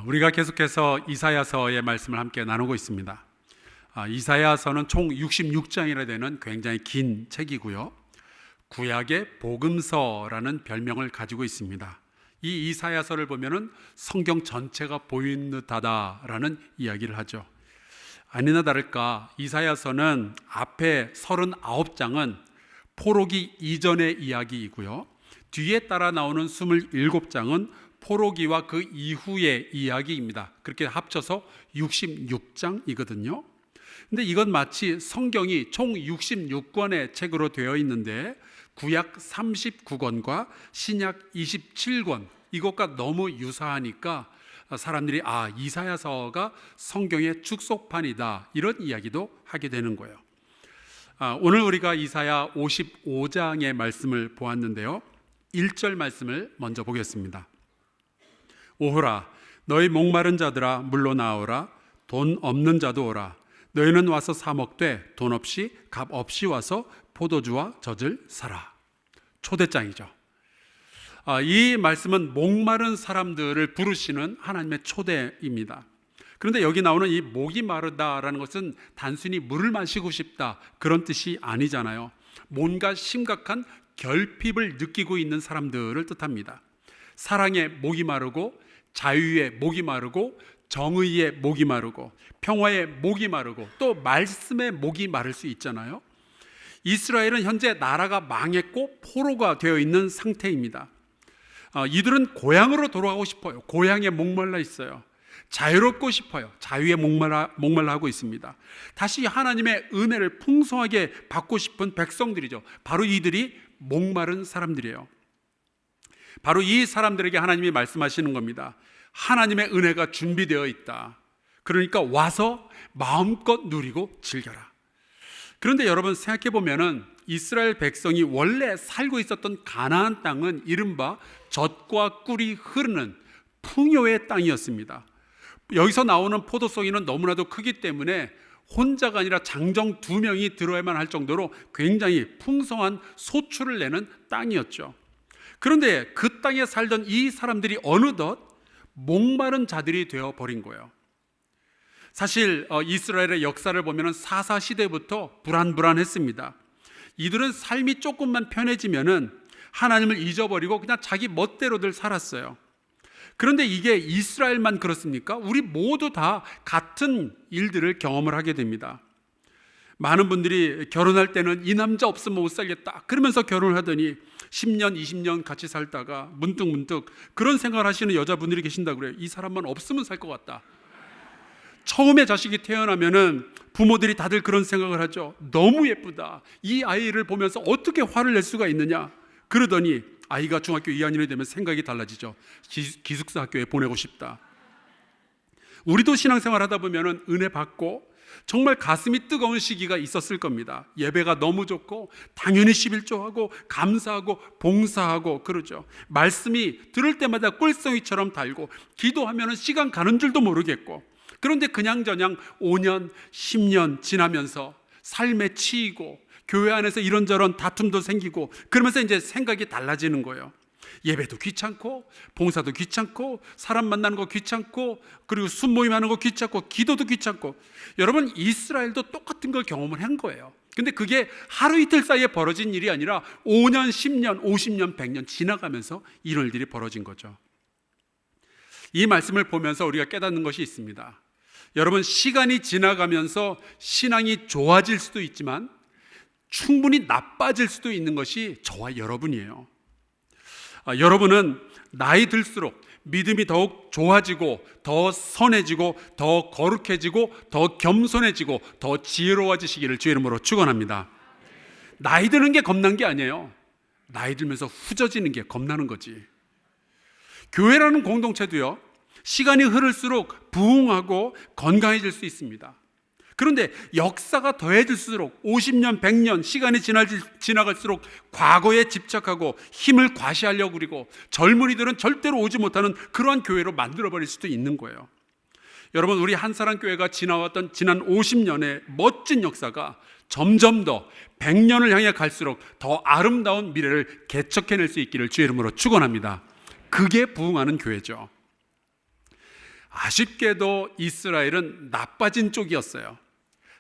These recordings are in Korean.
우리가 계속해서 이사야서의 말씀을 함께 나누고 있습니다. 이사야서는 총 66장이나 되는 굉장히 긴 책이고요. 구약의 복음서라는 별명을 가지고 있습니다. 이 이사야서를 보면은 성경 전체가 보이는 듯하다라는 이야기를 하죠. 아니나 다를까 이사야서는 앞에 39장은 포로기 이전의 이야기이고요. 뒤에 따라 나오는 27장은 포로기와 그 이후의 이야기입니다. 그렇게 합쳐서 66장이거든요. 근데 이건 마치 성경이 총 66권의 책으로 되어 있는데 구약 39권과 신약 27권 이것과 너무 유사하니까 사람들이 이사야서가 성경의 축소판이다 이런 이야기도 하게 되는 거예요. 오늘 우리가 이사야 55장의 말씀을 보았는데요. 1절 말씀을 먼저 보겠습니다. 오호라 너희 목마른 자들아 물러 나오라 돈 없는 자도 오라 너희는 와서 사 먹되 돈 없이 값 없이 와서 포도주와 젖을 사라. 초대장이죠. 이 말씀은 목마른 사람들을 부르시는 하나님의 초대입니다. 그런데 여기 나오는 이 목이 마르다라는 것은 단순히 물을 마시고 싶다 그런 뜻이 아니잖아요. 뭔가 심각한 결핍을 느끼고 있는 사람들을 뜻합니다. 사랑의 목이 마르고 자유의 목이 마르고 정의의 목이 마르고 평화의 목이 마르고 또 말씀의 목이 마를 수 있잖아요. 이스라엘은 현재 나라가 망했고 포로가 되어 있는 상태입니다. 이들은 고향으로 돌아가고 싶어요. 고향에 목말라 있어요. 자유롭고 싶어요. 자유에 목말라 하고 있습니다. 다시 하나님의 은혜를 풍성하게 받고 싶은 백성들이죠. 바로 이들이 목마른 사람들이에요. 바로 이 사람들에게 하나님이 말씀하시는 겁니다. 하나님의 은혜가 준비되어 있다. 그러니까 와서 마음껏 누리고 즐겨라. 그런데 여러분 생각해 보면은 이스라엘 백성이 원래 살고 있었던 가나안 땅은 이른바 젖과 꿀이 흐르는 풍요의 땅이었습니다. 여기서 나오는 포도송이는 너무나도 크기 때문에 혼자가 아니라 장정 2명이 들어야만 할 정도로 굉장히 풍성한 소출을 내는 땅이었죠. 그런데 그 땅에 살던 이 사람들이 어느덧 목마른 자들이 되어버린 거예요. 사실 이스라엘의 역사를 보면 사사 시대부터 불안불안했습니다. 이들은 삶이 조금만 편해지면은 하나님을 잊어버리고 그냥 자기 멋대로들 살았어요. 그런데 이게 이스라엘만 그렇습니까? 우리 모두 다 같은 일들을 경험을 하게 됩니다. 많은 분들이 결혼할 때는 이 남자 없으면 못 살겠다 그러면서 결혼을 하더니 10년, 20년 같이 살다가 문득 그런 생각을 하시는 여자분들이 계신다고 그래요. 이 사람만 없으면 살 것 같다. 처음에 자식이 태어나면은 부모들이 다들 그런 생각을 하죠. 너무 예쁘다. 이 아이를 보면서 어떻게 화를 낼 수가 있느냐. 그러더니 아이가 중학교 2학년이 되면 생각이 달라지죠. 기숙사 학교에 보내고 싶다. 우리도 신앙생활 하다 보면은 은혜 받고 정말 가슴이 뜨거운 시기가 있었을 겁니다. 예배가 너무 좋고 당연히 11조하고 감사하고 봉사하고 그러죠. 말씀이 들을 때마다 꿀송이처럼 달고 기도하면 시간 가는 줄도 모르겠고 그런데 그냥저냥 5년, 10년 지나면서 삶에 치이고 교회 안에서 이런저런 다툼도 생기고 그러면서 이제 생각이 달라지는 거예요. 예배도 귀찮고 봉사도 귀찮고 사람 만나는 거 귀찮고 그리고 순모임 하는 거 귀찮고 기도도 귀찮고 여러분 이스라엘도 똑같은 걸 경험을 한 거예요. 근데 그게 하루 이틀 사이에 벌어진 일이 아니라 5년, 10년, 50년, 100년 지나가면서 이런 일들이 벌어진 거죠. 이 말씀을 보면서 우리가 깨닫는 것이 있습니다. 여러분 시간이 지나가면서 신앙이 좋아질 수도 있지만 충분히 나빠질 수도 있는 것이 저와 여러분이에요. 여러분은 나이 들수록 믿음이 더욱 좋아지고 더 선해지고 더 거룩해지고 더 겸손해지고 더 지혜로워지시기를 주의 이름으로 축원합니다. 나이 드는 게 겁난 게 아니에요. 나이 들면서 후져지는 게 겁나는 거지. 교회라는 공동체도요 시간이 흐를수록 부흥하고 건강해질 수 있습니다. 그런데 역사가 더해질수록 50년, 100년 시간이 지나갈수록 과거에 집착하고 힘을 과시하려고 그리고 젊은이들은 절대로 오지 못하는 그러한 교회로 만들어버릴 수도 있는 거예요. 여러분 우리 한사랑교회가 지나왔던 지난 50년의 멋진 역사가 점점 더 100년을 향해 갈수록 더 아름다운 미래를 개척해낼 수 있기를 주의 이름으로 축원합니다. 그게 부흥하는 교회죠. 아쉽게도 이스라엘은 나빠진 쪽이었어요.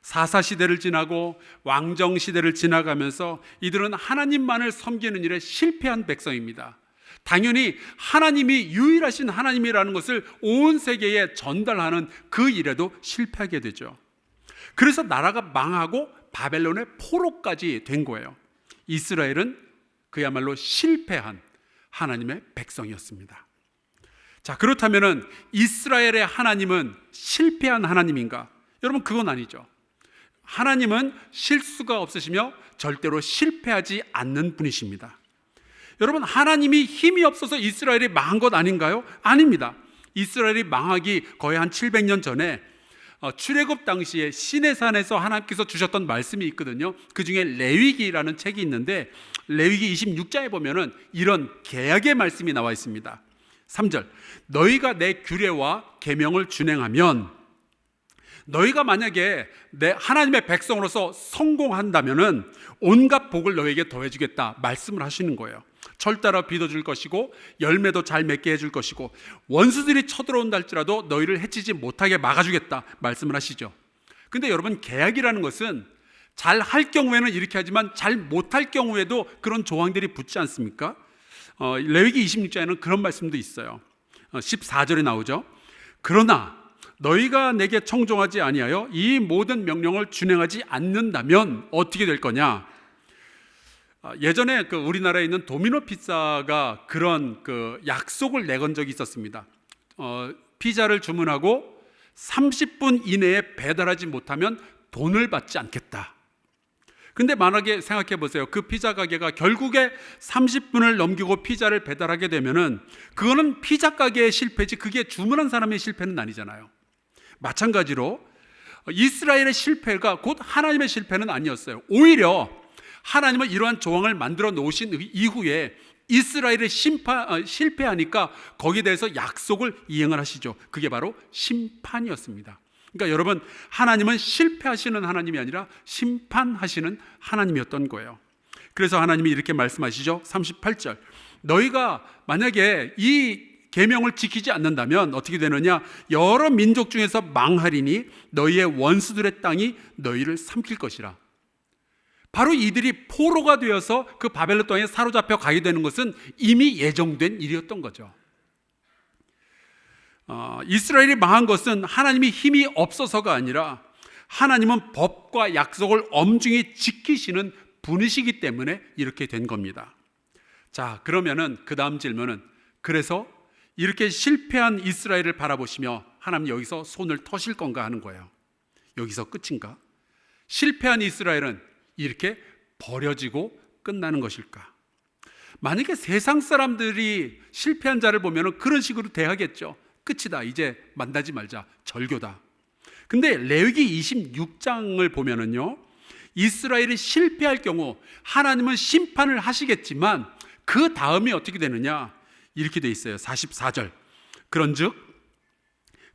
사사시대를 지나고 왕정시대를 지나가면서 이들은 하나님만을 섬기는 일에 실패한 백성입니다. 당연히 하나님이 유일하신 하나님이라는 것을 온 세계에 전달하는 그 일에도 실패하게 되죠. 그래서 나라가 망하고 바벨론의 포로까지 된 거예요. 이스라엘은 그야말로 실패한 하나님의 백성이었습니다. 자, 그렇다면 이스라엘의 하나님은 실패한 하나님인가? 여러분, 그건 아니죠. 하나님은 실수가 없으시며 절대로 실패하지 않는 분이십니다. 여러분, 하나님이 힘이 없어서 이스라엘이 망한 것 아닌가요? 아닙니다. 이스라엘이 망하기 거의 한 700년 전에 출애굽 당시에 시내산에서 하나님께서 주셨던 말씀이 있거든요. 그 중에 레위기라는 책이 있는데 레위기 26장에 보면은 이런 계약의 말씀이 나와 있습니다. 3절, 너희가 내 규례와 계명을 준행하면, 너희가 만약에 내 하나님의 백성으로서 성공한다면은 온갖 복을 너희에게 더해주겠다 말씀을 하시는 거예요. 철따라 빚어줄 것이고 열매도 잘 맺게 해줄 것이고 원수들이 쳐들어온다 할지라도 너희를 해치지 못하게 막아주겠다 말씀을 하시죠. 근데 여러분, 계약이라는 것은 잘 할 경우에는 이렇게 하지만 잘 못할 경우에도 그런 조항들이 붙지 않습니까? 레위기 26장에는 그런 말씀도 있어요. 14절에 나오죠. 그러나 너희가 내게 청종하지 아니하여 이 모든 명령을 준행하지 않는다면 어떻게 될 거냐? 예전에 우리나라에 있는 도미노 피자가 그런 약속을 내건 적이 있었습니다. 피자를 주문하고 30분 이내에 배달하지 못하면 돈을 받지 않겠다. 근데 만약에 생각해 보세요. 그 피자 가게가 결국에 30분을 넘기고 피자를 배달하게 되면은 그거는 피자 가게의 실패지 그게 주문한 사람의 실패는 아니잖아요. 마찬가지로 이스라엘의 실패가 곧 하나님의 실패는 아니었어요. 오히려 하나님은 이러한 조항을 만들어 놓으신 이후에 이스라엘의 실패하니까 거기에 대해서 약속을 이행을 하시죠. 그게 바로 심판이었습니다. 그러니까 여러분, 하나님은 실패하시는 하나님이 아니라 심판하시는 하나님이었던 거예요. 그래서 하나님이 이렇게 말씀하시죠. 38절, 너희가 만약에 이 계명을 지키지 않는다면 어떻게 되느냐? 여러 민족 중에서 망하리니 너희의 원수들의 땅이 너희를 삼킬 것이라. 바로 이들이 포로가 되어서 그 바벨론 땅에 사로잡혀 가게 되는 것은 이미 예정된 일이었던 거죠. 이스라엘이 망한 것은 하나님이 힘이 없어서가 아니라 하나님은 법과 약속을 엄중히 지키시는 분이시기 때문에 이렇게 된 겁니다. 자, 그러면은 그 다음 질문은, 그래서 이렇게 실패한 이스라엘을 바라보시며 하나님 여기서 손을 터실 건가 하는 거예요. 여기서 끝인가? 실패한 이스라엘은 이렇게 버려지고 끝나는 것일까? 만약에 세상 사람들이 실패한 자를 보면 그런 식으로 대하겠죠. 끝이다, 이제 만나지 말자, 절교다. 근데 레위기 26장을 보면은요, 이스라엘이 실패할 경우 하나님은 심판을 하시겠지만 그 다음이 어떻게 되느냐? 이렇게 돼 있어요. 44절, 그런즉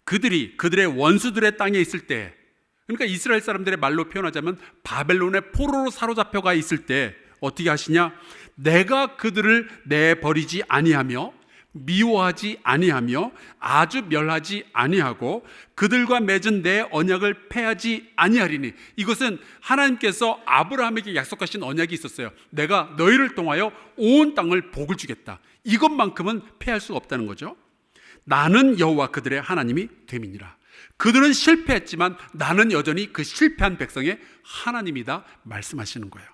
그들이 그들의 원수들의 땅에 있을 때, 그러니까 이스라엘 사람들의 말로 표현하자면 바벨론의 포로로 사로잡혀가 있을 때 어떻게 하시냐? 내가 그들을 내버리지 아니하며 미워하지 아니하며 아주 멸하지 아니하고 그들과 맺은 내 언약을 패하지 아니하리니. 이것은 하나님께서 아브라함에게 약속하신 언약이 있었어요. 내가 너희를 통하여 온 땅을 복을 주겠다. 이것만큼은 패할 수가 없다는 거죠. 나는 여호와 그들의 하나님이 됨이니라. 그들은 실패했지만 나는 여전히 그 실패한 백성의 하나님이다 말씀하시는 거예요.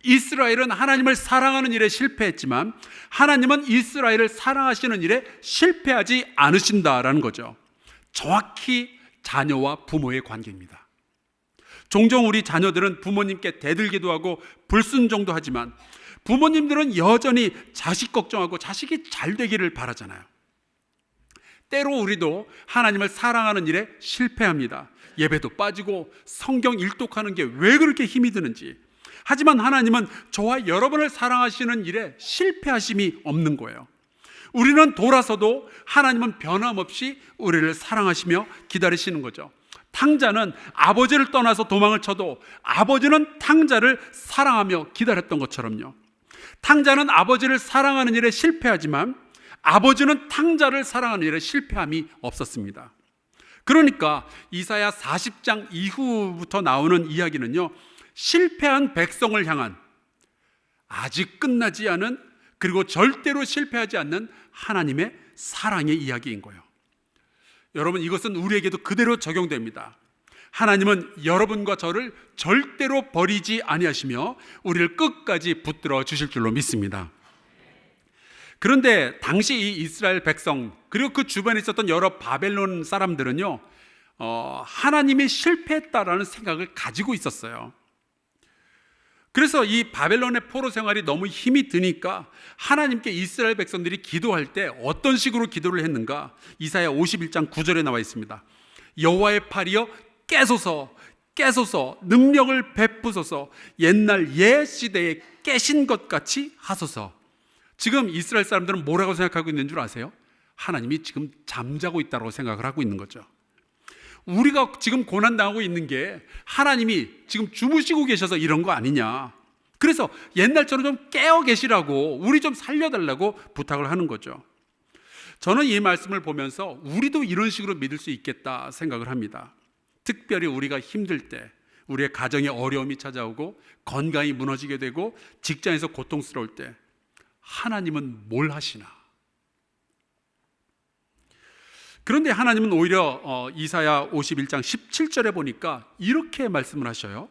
이스라엘은 하나님을 사랑하는 일에 실패했지만 하나님은 이스라엘을 사랑하시는 일에 실패하지 않으신다라는 거죠. 정확히 자녀와 부모의 관계입니다. 종종 우리 자녀들은 부모님께 대들기도 하고 불순종도 하지만 부모님들은 여전히 자식 걱정하고 자식이 잘 되기를 바라잖아요. 때로 우리도 하나님을 사랑하는 일에 실패합니다. 예배도 빠지고 성경 일독하는 게 왜 그렇게 힘이 드는지. 하지만 하나님은 저와 여러분을 사랑하시는 일에 실패하심이 없는 거예요. 우리는 돌아서도 하나님은 변함없이 우리를 사랑하시며 기다리시는 거죠. 탕자는 아버지를 떠나서 도망을 쳐도 아버지는 탕자를 사랑하며 기다렸던 것처럼요. 탕자는 아버지를 사랑하는 일에 실패하지만 아버지는 탕자를 사랑하는 일에 실패함이 없었습니다. 그러니까 이사야 40장 이후부터 나오는 이야기는요, 실패한 백성을 향한, 아직 끝나지 않은, 그리고 절대로 실패하지 않는 하나님의 사랑의 이야기인 거예요. 여러분, 이것은 우리에게도 그대로 적용됩니다. 하나님은 여러분과 저를 절대로 버리지 아니하시며 우리를 끝까지 붙들어 주실 줄로 믿습니다. 그런데 당시 이 이스라엘 백성, 그리고 그 주변에 있었던 여러 바벨론 사람들은요, 하나님이 실패했다라는 생각을 가지고 있었어요. 그래서 이 바벨론의 포로 생활이 너무 힘이 드니까 하나님께 이스라엘 백성들이 기도할 때 어떤 식으로 기도를 했는가? 이사야 51장 9절에 나와 있습니다. 여호와의 팔이여 깨소서, 깨소서, 능력을 베푸소서, 옛날 옛 시대에 깨신 것 같이 하소서. 지금 이스라엘 사람들은 뭐라고 생각하고 있는 줄 아세요? 하나님이 지금 잠자고 있다고 생각을 하고 있는 거죠. 우리가 지금 고난당하고 있는 게 하나님이 지금 주무시고 계셔서 이런 거 아니냐, 그래서 옛날처럼 좀 깨어 계시라고, 우리 좀 살려달라고 부탁을 하는 거죠. 저는 이 말씀을 보면서 우리도 이런 식으로 믿을 수 있겠다 생각을 합니다. 특별히 우리가 힘들 때, 우리의 가정에 어려움이 찾아오고 건강이 무너지게 되고 직장에서 고통스러울 때 하나님은 뭘 하시나? 그런데 하나님은 오히려 이사야 51장 17절에 보니까 이렇게 말씀을 하셔요.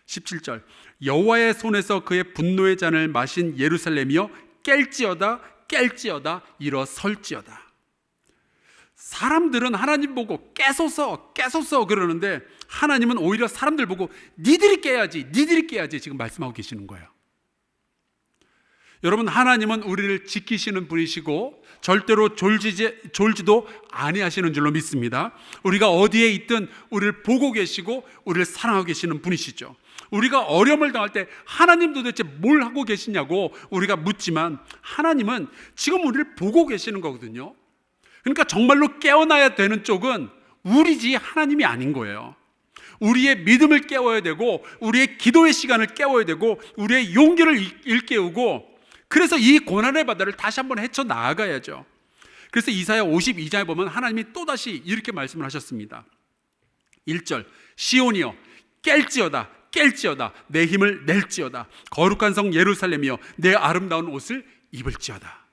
17절, 여호와의 손에서 그의 분노의 잔을 마신 예루살렘이여 깰지어다 깰지어다 일어설지어다. 사람들은 하나님 보고 깨소서 깨소서 그러는데 하나님은 오히려 사람들 보고 니들이 깨야지 니들이 깨야지 지금 말씀하고 계시는 거예요. 여러분, 하나님은 우리를 지키시는 분이시고 절대로 졸지도 아니하시는 줄로 믿습니다. 우리가 어디에 있든 우리를 보고 계시고 우리를 사랑하고 계시는 분이시죠. 우리가 어려움을 당할 때 하나님 도대체 뭘 하고 계시냐고 우리가 묻지만 하나님은 지금 우리를 보고 계시는 거거든요. 그러니까 정말로 깨어나야 되는 쪽은 우리지 하나님이 아닌 거예요. 우리의 믿음을 깨워야 되고 우리의 기도의 시간을 깨워야 되고 우리의 용기를 일깨우고, 그래서 이 고난의 바다를 다시 한번 헤쳐나가야죠. 그래서 이사야 52장에 보면 하나님이 또다시 이렇게 말씀을 하셨습니다. 1절, 시온이여 깰지어다 깰지어다 내 힘을 낼지어다 거룩한 성 예루살렘이여 내 아름다운 옷을 입을지어다.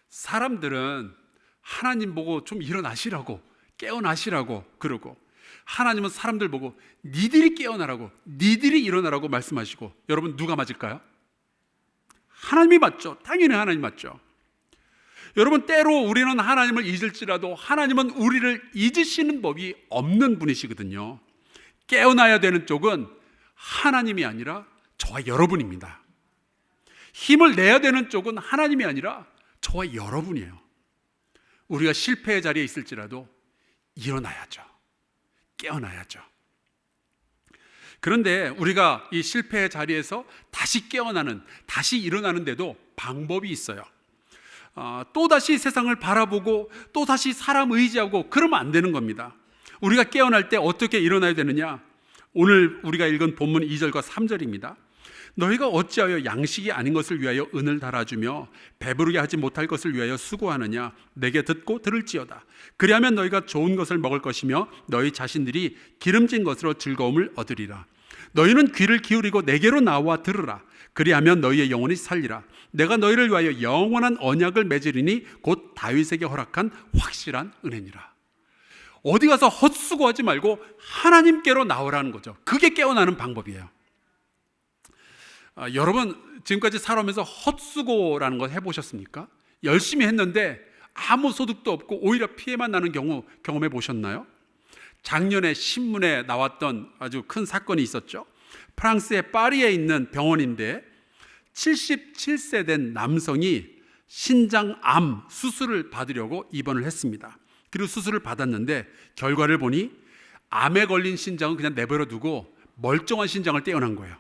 사람들은 하나님 보고 좀 일어나시라고, 깨어나시라고 그러고, 하나님은 사람들 보고 니들이 깨어나라고, 니들이 일어나라고 말씀하시고, 여러분 누가 맞을까요? 하나님이 맞죠. 당연히 하나님 맞죠. 여러분, 때로 우리는 하나님을 잊을지라도 하나님은 우리를 잊으시는 법이 없는 분이시거든요. 깨어나야 되는 쪽은 하나님이 아니라 저와 여러분입니다. 힘을 내야 되는 쪽은 하나님이 아니라 저와 여러분이에요. 우리가 실패의 자리에 있을지라도 일어나야죠. 깨어나야죠. 그런데 우리가 이 실패의 자리에서 다시 깨어나는, 다시 일어나는 데도 방법이 있어요. 또다시 세상을 바라보고 또다시 사람 의지하고 그러면 안 되는 겁니다. 우리가 깨어날 때 어떻게 일어나야 되느냐? 오늘 우리가 읽은 본문 2절과 3절입니다. 너희가 어찌하여 양식이 아닌 것을 위하여 은을 달아주며 배부르게 하지 못할 것을 위하여 수고하느냐? 내게 듣고 들을지어다. 그리하면 너희가 좋은 것을 먹을 것이며 너희 자신들이 기름진 것으로 즐거움을 얻으리라. 너희는 귀를 기울이고 내게로 나와 들으라. 그리하면 너희의 영혼이 살리라. 내가 너희를 위하여 영원한 언약을 맺으리니 곧 다윗에게 허락한 확실한 은혜니라. 어디 가서 헛수고하지 말고 하나님께로 나오라는 거죠. 그게 깨어나는 방법이에요. 여러분, 지금까지 살아오면서 헛수고라는 거 해보셨습니까? 열심히 했는데 아무 소득도 없고 오히려 피해만 나는 경우 경험해 보셨나요? 작년에 신문에 나왔던 아주 큰 사건이 있었죠. 프랑스의 파리에 있는 병원인데 77세 된 남성이 신장암 수술을 받으려고 입원을 했습니다. 그리고 수술을 받았는데 결과를 보니 암에 걸린 신장은 그냥 내버려 두고 멀쩡한 신장을 떼어난 거예요.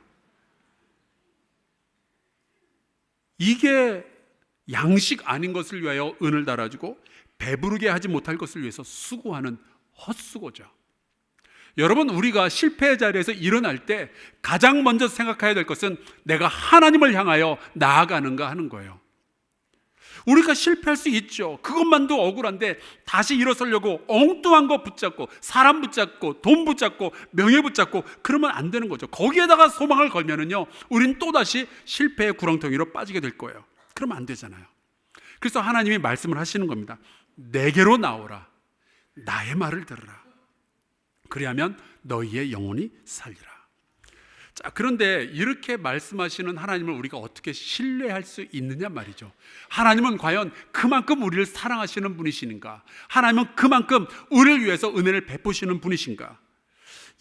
이게 양식 아닌 것을 위하여 은을 달아주고 배부르게 하지 못할 것을 위해서 수고하는 헛수고죠. 여러분, 우리가 실패의 자리에서 일어날 때 가장 먼저 생각해야 될 것은 내가 하나님을 향하여 나아가는가 하는 거예요. 우리가 실패할 수 있죠. 그것만도 억울한데 다시 일어서려고 엉뚱한 거 붙잡고, 사람 붙잡고, 돈 붙잡고, 명예 붙잡고 그러면 안 되는 거죠. 거기에다가 소망을 걸면은요, 우린 또다시 실패의 구렁텅이로 빠지게 될 거예요. 그러면 안 되잖아요. 그래서 하나님이 말씀을 하시는 겁니다. 내게로 나오라. 나의 말을 들으라. 그리하면 너희의 영혼이 살리라. 자, 그런데 이렇게 말씀하시는 하나님을 우리가 어떻게 신뢰할 수 있느냐 말이죠. 하나님은 과연 그만큼 우리를 사랑하시는 분이신가? 하나님은 그만큼 우리를 위해서 은혜를 베푸시는 분이신가?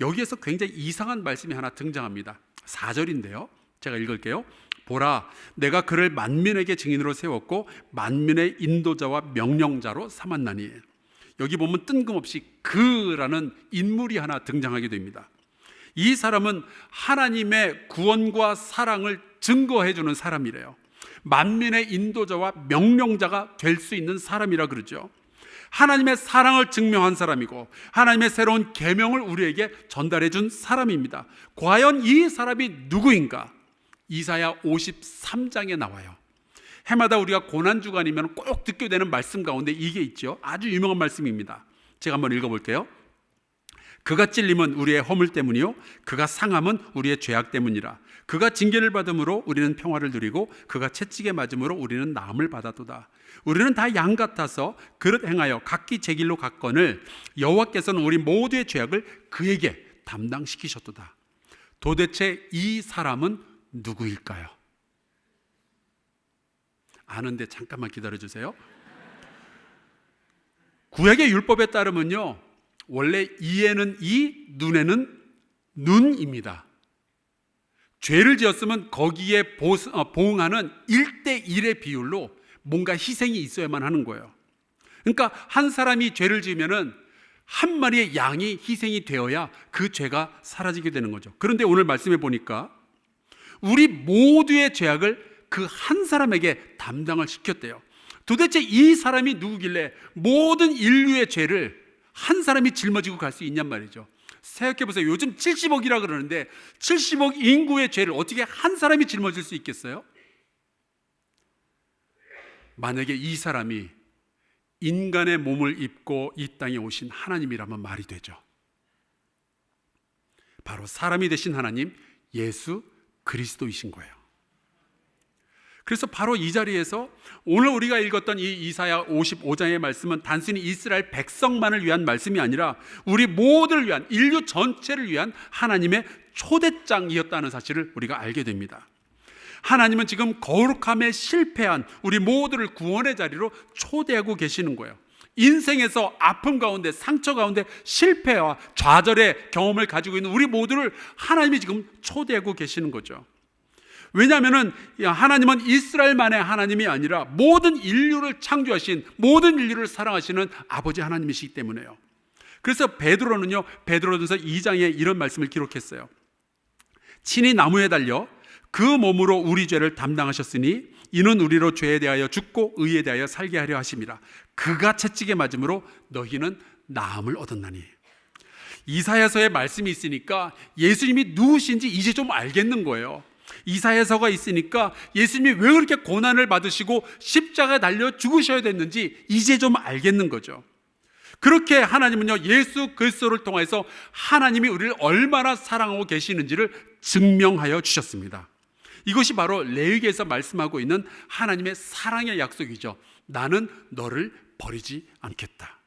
여기에서 굉장히 이상한 말씀이 하나 등장합니다. 4절인데요, 제가 읽을게요. 보라, 내가 그를 만민에게 증인으로 세웠고 만민의 인도자와 명령자로 삼았나니. 여기 보면 뜬금없이 그라는 인물이 하나 등장하게 됩니다. 이 사람은 하나님의 구원과 사랑을 증거해 주는 사람이래요. 만민의 인도자와 명령자가 될 수 있는 사람이라 그러죠. 하나님의 사랑을 증명한 사람이고 하나님의 새로운 계명을 우리에게 전달해 준 사람입니다. 과연 이 사람이 누구인가? 이사야 53장에 나와요. 해마다 우리가 고난주간이면 꼭 듣게 되는 말씀 가운데 이게 있죠. 아주 유명한 말씀입니다. 제가 한번 읽어볼게요. 그가 찔림은 우리의 허물 때문이요 그가 상함은 우리의 죄악 때문이라. 그가 징계를 받음으로 우리는 평화를 누리고 그가 채찍에 맞음으로 우리는 나음을 받았도다. 우리는 다 양 같아서 그릇 행하여 각기 제 길로 갔거늘 여호와께서는 우리 모두의 죄악을 그에게 담당시키셨도다. 도대체 이 사람은 누구일까요? 아는데 잠깐만 기다려주세요. 구약의 율법에 따르면요, 원래 이에는 이, 눈에는 눈입니다. 죄를 지었으면 거기에 보응하는 1대1의 비율로 뭔가 희생이 있어야만 하는 거예요. 그러니까 한 사람이 죄를 지으면은 한 마리의 양이 희생이 되어야 그 죄가 사라지게 되는 거죠. 그런데 오늘 말씀해 보니까 우리 모두의 죄악을 그 한 사람에게 담당을 시켰대요. 도대체 이 사람이 누구길래 모든 인류의 죄를 한 사람이 짊어지고 갈 수 있냔 말이죠. 생각해보세요. 요즘 70억이라 그러는데 70억 인구의 죄를 어떻게 한 사람이 짊어질 수 있겠어요? 만약에 이 사람이 인간의 몸을 입고 이 땅에 오신 하나님이라면 말이 되죠. 바로 사람이 되신 하나님 예수 그리스도이신 거예요. 그래서 바로 이 자리에서 오늘 우리가 읽었던 이 이사야 55장의 말씀은 단순히 이스라엘 백성만을 위한 말씀이 아니라 우리 모두를 위한, 인류 전체를 위한 하나님의 초대장이었다는 사실을 우리가 알게 됩니다. 하나님은 지금 거룩함에 실패한 우리 모두를 구원의 자리로 초대하고 계시는 거예요. 인생에서 아픔 가운데, 상처 가운데 실패와 좌절의 경험을 가지고 있는 우리 모두를 하나님이 지금 초대하고 계시는 거죠. 왜냐하면 하나님은 이스라엘만의 하나님이 아니라 모든 인류를 창조하신, 모든 인류를 사랑하시는 아버지 하나님이시기 때문에요. 그래서 베드로전서 2장에 이런 말씀을 기록했어요. 친히 나무에 달려 그 몸으로 우리 죄를 담당하셨으니 이는 우리로 죄에 대하여 죽고 의에 대하여 살게 하려 하심이라. 그가 채찍에 맞음으로 너희는 나음을 얻었나니. 이사야서에 말씀이 있으니까 예수님이 누구신지 이제 좀 알겠는 거예요. 이사야서가 있으니까 예수님이 왜 그렇게 고난을 받으시고 십자가에 달려 죽으셔야 됐는지 이제 좀 알겠는 거죠. 그렇게 하나님은요, 예수 그리스도를 통해서 하나님이 우리를 얼마나 사랑하고 계시는지를 증명하여 주셨습니다. 이것이 바로 레위기에서 말씀하고 있는 하나님의 사랑의 약속이죠. 나는 너를 버리지 않겠다.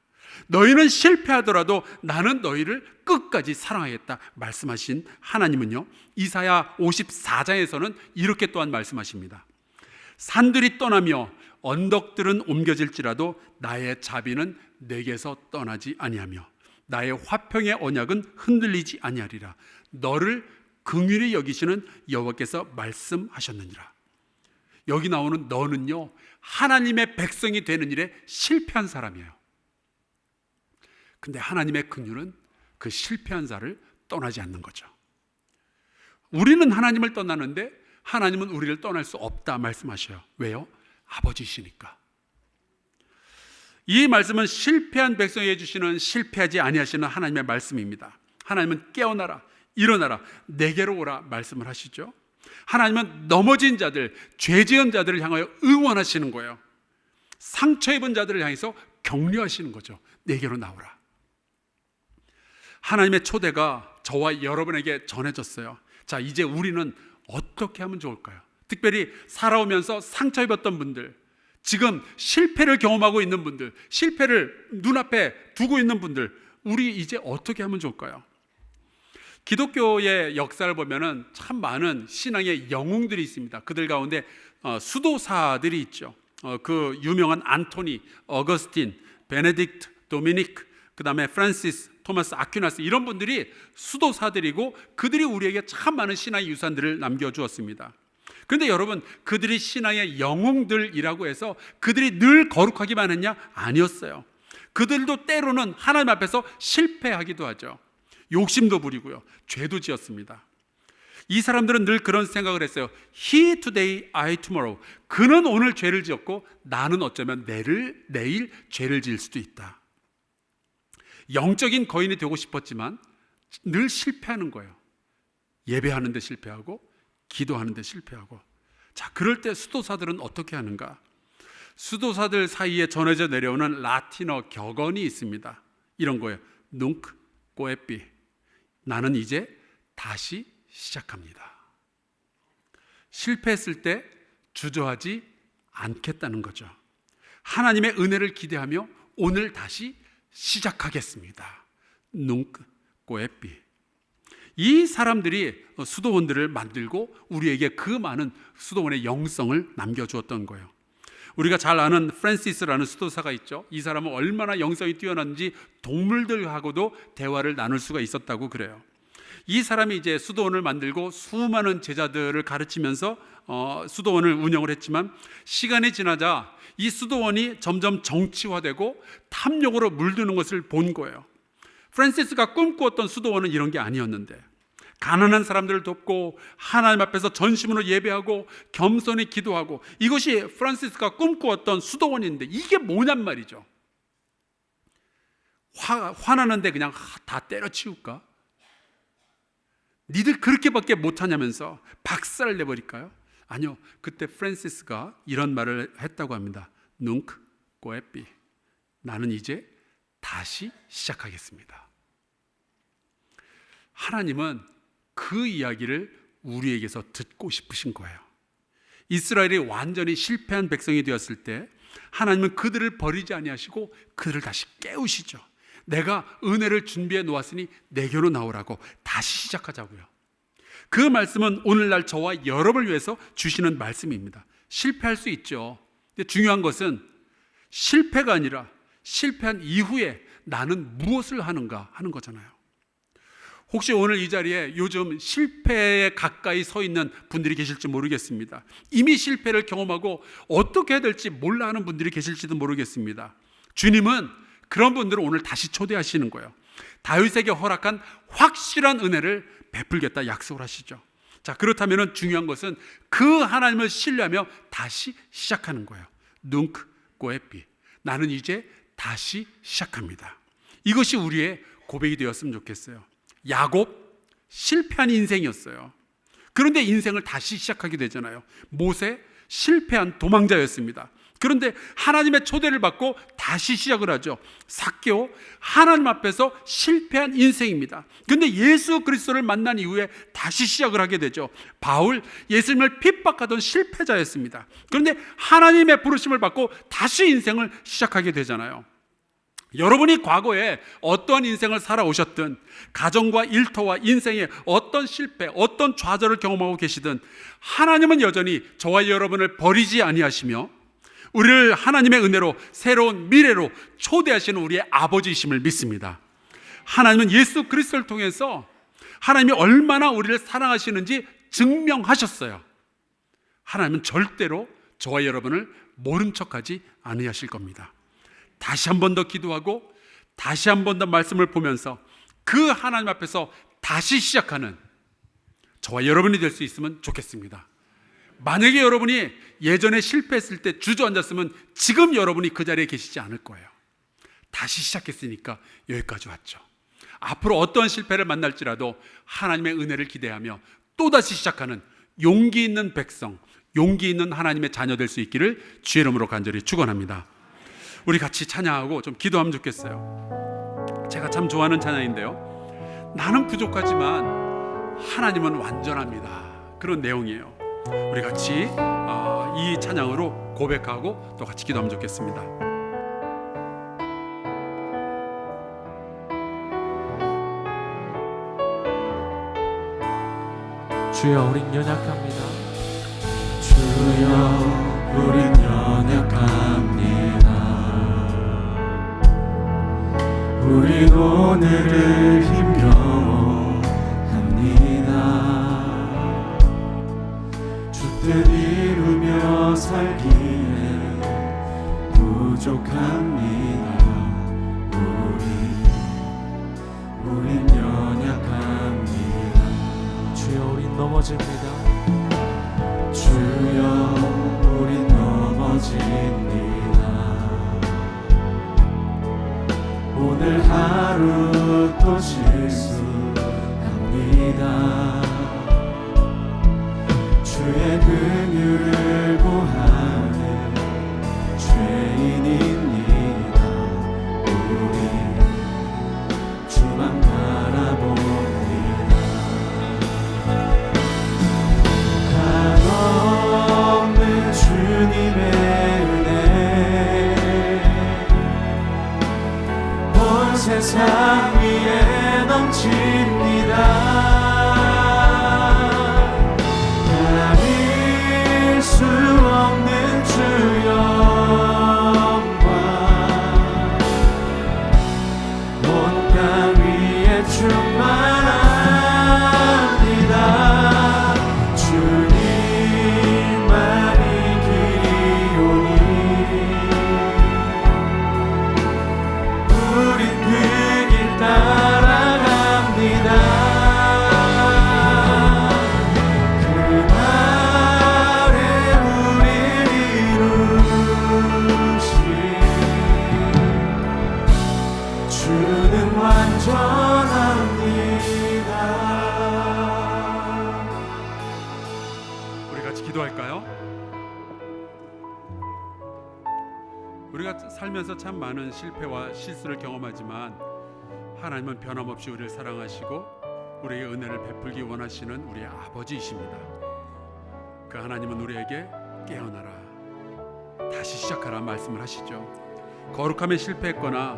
너희는 실패하더라도 나는 너희를 끝까지 사랑하겠다 말씀하신 하나님은요, 이사야 54장에서는 이렇게 또한 말씀하십니다. 산들이 떠나며 언덕들은 옮겨질지라도 나의 자비는 내게서 떠나지 아니하며 나의 화평의 언약은 흔들리지 아니하리라. 너를 긍휼히 여기시는 여호와께서 말씀하셨느니라. 여기 나오는 너는요, 하나님의 백성이 되는 일에 실패한 사람이에요. 근데 하나님의 긍휼은 그 실패한 자를 떠나지 않는 거죠. 우리는 하나님을 떠나는데 하나님은 우리를 떠날 수 없다 말씀하셔요. 왜요? 아버지시니까. 이 말씀은 실패한 백성에게 주시는, 실패하지 아니하시는 하나님의 말씀입니다. 하나님은 깨어나라, 일어나라, 내게로 오라 말씀을 하시죠. 하나님은 넘어진 자들, 죄 지은 자들을 향하여 응원하시는 거예요. 상처 입은 자들을 향해서 격려하시는 거죠. 내게로 나오라. 하나님의 초대가 저와 여러분에게 전해졌어요. 자, 이제 우리는 어떻게 하면 좋을까요? 특별히 살아오면서 상처 입었던 분들, 지금 실패를 경험하고 있는 분들, 실패를 눈앞에 두고 있는 분들, 우리 이제 어떻게 하면 좋을까요? 기독교의 역사를 보면은 참 많은 신앙의 영웅들이 있습니다. 그들 가운데 수도사들이 있죠. 그 유명한 안토니, 어거스틴, 베네딕트, 도미니크, 그 다음에 프란시스, 토마스 아퀴나스, 이런 분들이 수도사들이고 그들이 우리에게 참 많은 신앙의 유산들을 남겨주었습니다. 그런데 여러분, 그들이 신앙의 영웅들이라고 해서 그들이 늘 거룩하기만 했냐? 아니었어요. 그들도 때로는 하나님 앞에서 실패하기도 하죠. 욕심도 부리고요, 죄도 지었습니다. 이 사람들은 늘 그런 생각을 했어요. He today, I tomorrow. 그는 오늘 죄를 지었고 나는 어쩌면 내일 죄를 지을 수도 있다. 영적인 거인이 되고 싶었지만 늘 실패하는 거예요. 예배하는 데 실패하고 기도하는 데 실패하고. 자, 그럴 때 수도사들은 어떻게 하는가? 수도사들 사이에 전해져 내려오는 라틴어 격언이 있습니다. 이런 거예요. Nunc coepi. 나는 이제 다시 시작합니다. 실패했을 때 주저하지 않겠다는 거죠. 하나님의 은혜를 기대하며 오늘 다시 시작하겠습니다. Nunc coepi. 이 사람들이 수도원들을 만들고 우리에게 그 많은 수도원의 영성을 남겨주었던 거예요. 우리가 잘 아는 프란시스라는 수도사가 있죠. 이 사람은 얼마나 영성이 뛰어났는지 동물들하고도 대화를 나눌 수가 있었다고 그래요. 이 사람이 이제 수도원을 만들고 수많은 제자들을 가르치면서 수도원을 운영을 했지만 시간이 지나자 이 수도원이 점점 정치화되고 탐욕으로 물드는 것을 본 거예요. 프란시스가 꿈꾸었던 수도원은 이런 게 아니었는데, 가난한 사람들을 돕고 하나님 앞에서 전심으로 예배하고 겸손히 기도하고, 이것이 프란시스가 꿈꾸었던 수도원인데 이게 뭐냔 말이죠. 화나는데 그냥 다 때려치울까? 니들 그렇게밖에 못하냐면서 박살을 내버릴까요? 아니요, 그때 프란시스가 이런 말을 했다고 합니다. Nunc coepi. 나는 이제 다시 시작하겠습니다. 하나님은 그 이야기를 우리에게서 듣고 싶으신 거예요. 이스라엘이 완전히 실패한 백성이 되었을 때 하나님은 그들을 버리지 아니하시고 그들을 다시 깨우시죠. 내가 은혜를 준비해 놓았으니 내게로 나오라고, 다시 시작하자고요. 그 말씀은 오늘날 저와 여러분을 위해서 주시는 말씀입니다. 실패할 수 있죠. 근데 중요한 것은 실패가 아니라 실패한 이후에 나는 무엇을 하는가 하는 거잖아요. 혹시 오늘 이 자리에 요즘 실패에 가까이 서 있는 분들이 계실지 모르겠습니다. 이미 실패를 경험하고 어떻게 해야 될지 몰라 하는 분들이 계실지도 모르겠습니다. 주님은 그런 분들을 오늘 다시 초대하시는 거예요. 다윗에게 허락한 확실한 은혜를 베풀겠다 약속을 하시죠. 자, 그렇다면 중요한 것은 그 하나님을 신뢰하며 다시 시작하는 거예요. Nunc coepi. 나는 이제 다시 시작합니다. 이것이 우리의 고백이 되었으면 좋겠어요. 야곱, 실패한 인생이었어요. 그런데 인생을 다시 시작하게 되잖아요. 모세, 실패한 도망자였습니다. 그런데 하나님의 초대를 받고 다시 시작을 하죠. 삭개오, 하나님 앞에서 실패한 인생입니다. 그런데 예수 그리스도를 만난 이후에 다시 시작을 하게 되죠. 바울, 예수님을 핍박하던 실패자였습니다. 그런데 하나님의 부르심을 받고 다시 인생을 시작하게 되잖아요. 여러분이 과거에 어떠한 인생을 살아오셨든, 가정과 일터와 인생의 어떤 실패, 어떤 좌절을 경험하고 계시든, 하나님은 여전히 저와 여러분을 버리지 아니하시며 우리를 하나님의 은혜로 새로운 미래로 초대하시는 우리의 아버지이심을 믿습니다. 하나님은 예수 그리스도를 통해서 하나님이 얼마나 우리를 사랑하시는지 증명하셨어요. 하나님은 절대로 저와 여러분을 모른 척하지 아니하실 겁니다. 다시 한 번 더 기도하고 다시 한 번 더 말씀을 보면서 그 하나님 앞에서 다시 시작하는 저와 여러분이 될 수 있으면 좋겠습니다. 만약에 여러분이 예전에 실패했을 때 주저앉았으면 지금 여러분이 그 자리에 계시지 않을 거예요. 다시 시작했으니까 여기까지 왔죠. 앞으로 어떠한 실패를 만날지라도 하나님의 은혜를 기대하며 또다시 시작하는 용기 있는 백성, 용기 있는 하나님의 자녀 될 수 있기를 주의 이름으로 간절히 축원합니다. 우리 같이 찬양하고 좀 기도하면 좋겠어요. 제가 참 좋아하는 찬양인데요, 나는 부족하지만 하나님은 완전합니다. 그런 내용이에요. 우리 같이 이 찬양으로 고백하고 또 같이 기도하면 좋겠습니다. 주여 우린 연약합니다. 주여 우린 연약합니다. 우린 오늘을 힘겨워합니다. 주뜻 이루며 살기에 부족합니다. 우린 연약합니다. 주여 우린 넘어집니다. 주여 우린 넘어집니다. 오늘 하루 또 실수합니다. 주의 긍휼을 구하네 죄인입니다. 우리 주만 바라봅니다. 한없는 주님의 은혜 온 세상 위에 넘칩니다. 가릴 수 없는 주 영광 온 땅 위에 충만합니다. 주님만이 길이오니 우린 그 길 따라갑니다. 그날에 우릴 이루신 주는 완전합니다. 우리 같이 기도할까요? 우리가 살면서 참 많은 실패와 실수를 경험하지만 하나님은 변함없이 우리를 사랑하시고 우리에게 은혜를 베풀기 원하시는 우리의 아버지이십니다. 그 하나님은 우리에게 깨어나라, 다시 시작하라 말씀을 하시죠. 거룩함에 실패했거나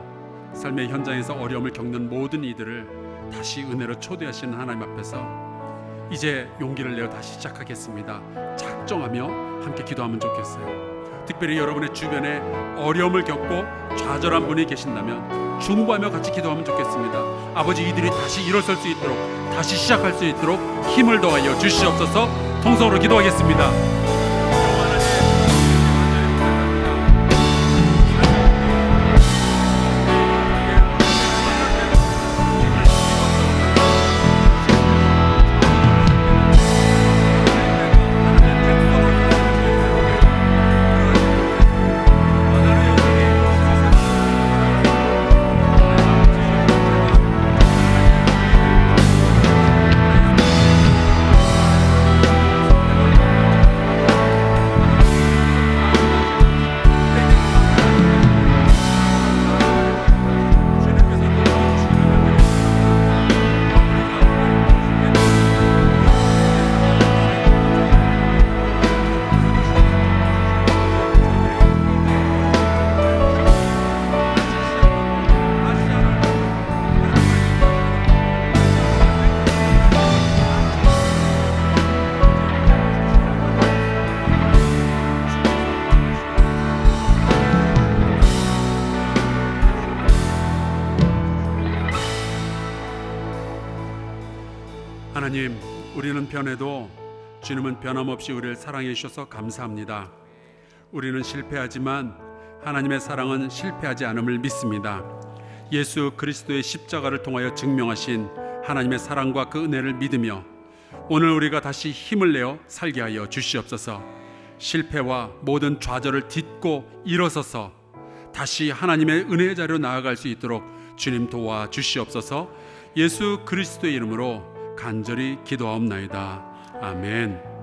삶의 현장에서 어려움을 겪는 모든 이들을 다시 은혜로 초대하시는 하나님 앞에서 이제 용기를 내어 다시 시작하겠습니다 작정하며 함께 기도하면 좋겠어요. 특별히 여러분의 주변에 어려움을 겪고 좌절한 분이 계신다면 중보하며 같이 기도하면 좋겠습니다. 아버지, 이들이 다시 일어설 수 있도록, 다시 시작할 수 있도록 힘을 더하여 주시옵소서. 통성으로 기도하겠습니다. 하나님, 우리는 변해도 주님은 변함없이 우리를 사랑해 주셔서 감사합니다. 우리는 실패하지만 하나님의 사랑은 실패하지 않음을 믿습니다. 예수 그리스도의 십자가를 통하여 증명하신 하나님의 사랑과 그 은혜를 믿으며 오늘 우리가 다시 힘을 내어 살게 하여 주시옵소서. 실패와 모든 좌절을 딛고 일어서서 다시 하나님의 은혜의 자리로 나아갈 수 있도록 주님 도와 주시옵소서. 예수 그리스도의 이름으로 간절히 기도하옵나이다. 아멘.